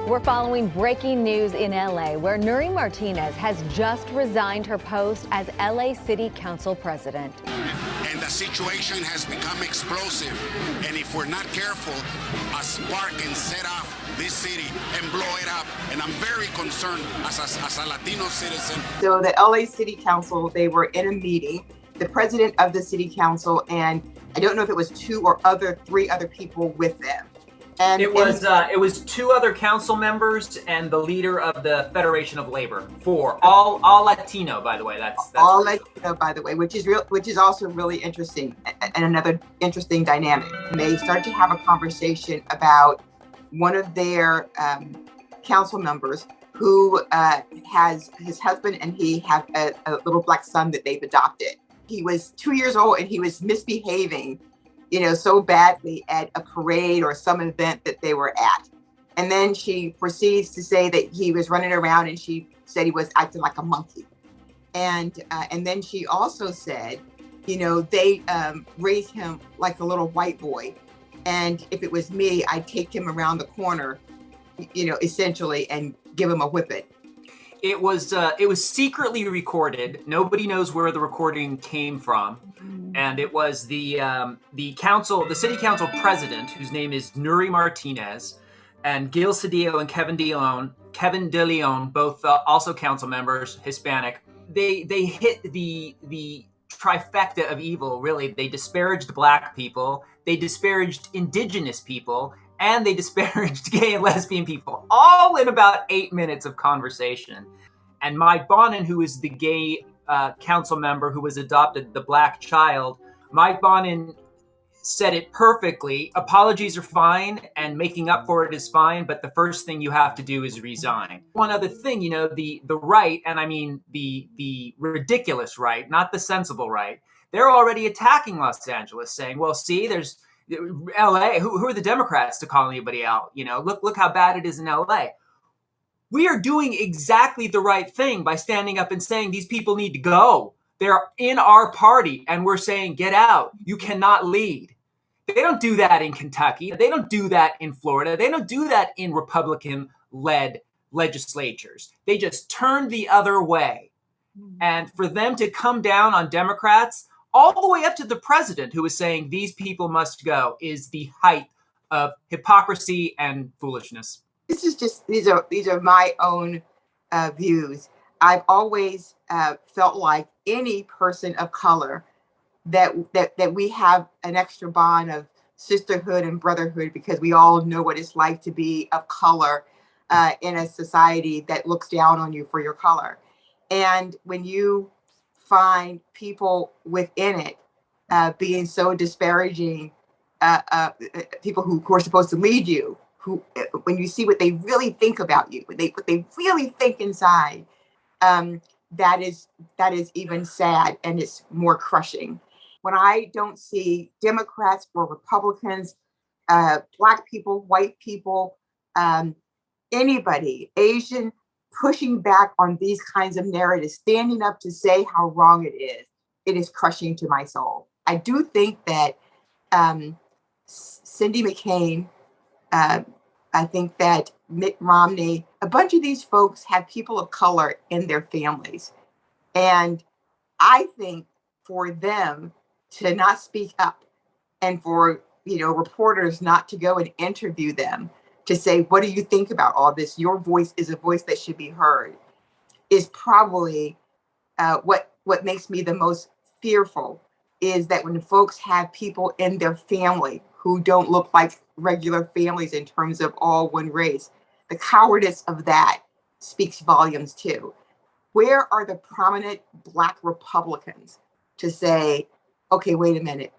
We're following breaking news in LA, where Nury Martinez has just resigned her post as LA City Council president. And the situation has become explosive. And if we're not careful, a spark can set off this city and blow it up. And I'm very concerned as a Latino citizen. So the LA City Council, they were in a meeting, the president of the city council, and I don't know if it was three other people with them. And it was two other council members and the leader of the Federation of Labor. All Latino, by the way. That's all Latino, by the way, which is also really interesting and another interesting dynamic. And they start to have a conversation about one of their council members who has his husband and he have a little black son that they've adopted. He was 2 years old and he was misbehaving, so badly at a parade or some event that they were at. And then she proceeds to say that he was running around and she said he was acting like a monkey. And then she also said, they raised him like a little white boy. And if it was me, I'd take him around the corner, essentially, and give him a whipping. It was secretly recorded. Nobody knows where the recording came from. And it was the city council president, whose name is Nury Martinez, and Gil Cedillo and Kevin De León, both also council members, Hispanic. They hit the trifecta of evil, really. They disparaged Black people, they disparaged indigenous people, and they disparaged gay and lesbian people, all in about 8 minutes of conversation. And Mike Bonin, who is the gay council member who was adopted the Black child, Mike Bonin said it perfectly. Apologies are fine and making up for it is fine, but the first thing you have to do is resign. One other thing, the right, and I mean the ridiculous right, not the sensible right, they're already attacking Los Angeles, saying, well, see, there's LA, who are the Democrats to call anybody out? Look how bad it is in LA. We are doing exactly the right thing by standing up and saying these people need to go. They're in our party and we're saying, get out. You cannot lead. They don't do that in Kentucky. They don't do that in Florida. They don't do that in Republican-led legislatures. They just turn the other way. And for them to come down on Democrats, all the way up to the president, who is saying these people must go, is the height of hypocrisy and foolishness. This is just these are my own views. I've always felt like any person of color that we have an extra bond of sisterhood and brotherhood, because we all know what it's like to be of color in a society that looks down on you for your color. And when you find people within it being so disparaging, people who are supposed to lead you, who, when you see what they really think about you, what they really think inside, that is even sad, and it's more crushing. When I don't see Democrats or Republicans, Black people, white people, anybody, Asian, pushing back on these kinds of narratives, standing up to say how wrong it is crushing to my soul. I do think that Cindy McCain, I think that Mitt Romney, a bunch of these folks have people of color in their families. And I think for them to not speak up, and for, reporters not to go and interview them to say, what do you think about all this? Your voice is a voice that should be heard, is probably what makes me the most fearful, is that when folks have people in their family who don't look like regular families in terms of all one race, the cowardice of that speaks volumes too. Where are the prominent Black Republicans to say, okay, wait a minute,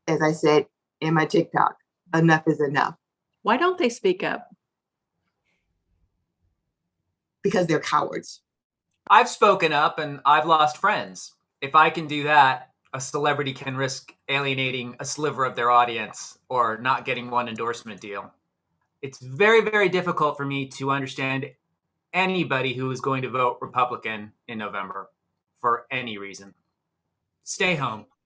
as I said in my TikTok, enough is enough? Why don't they speak up? Because they're cowards. I've spoken up and I've lost friends. If I can do that, a celebrity can risk alienating a sliver of their audience or not getting one endorsement deal. It's very, very difficult for me to understand anybody who is going to vote Republican in November for any reason. Stay home.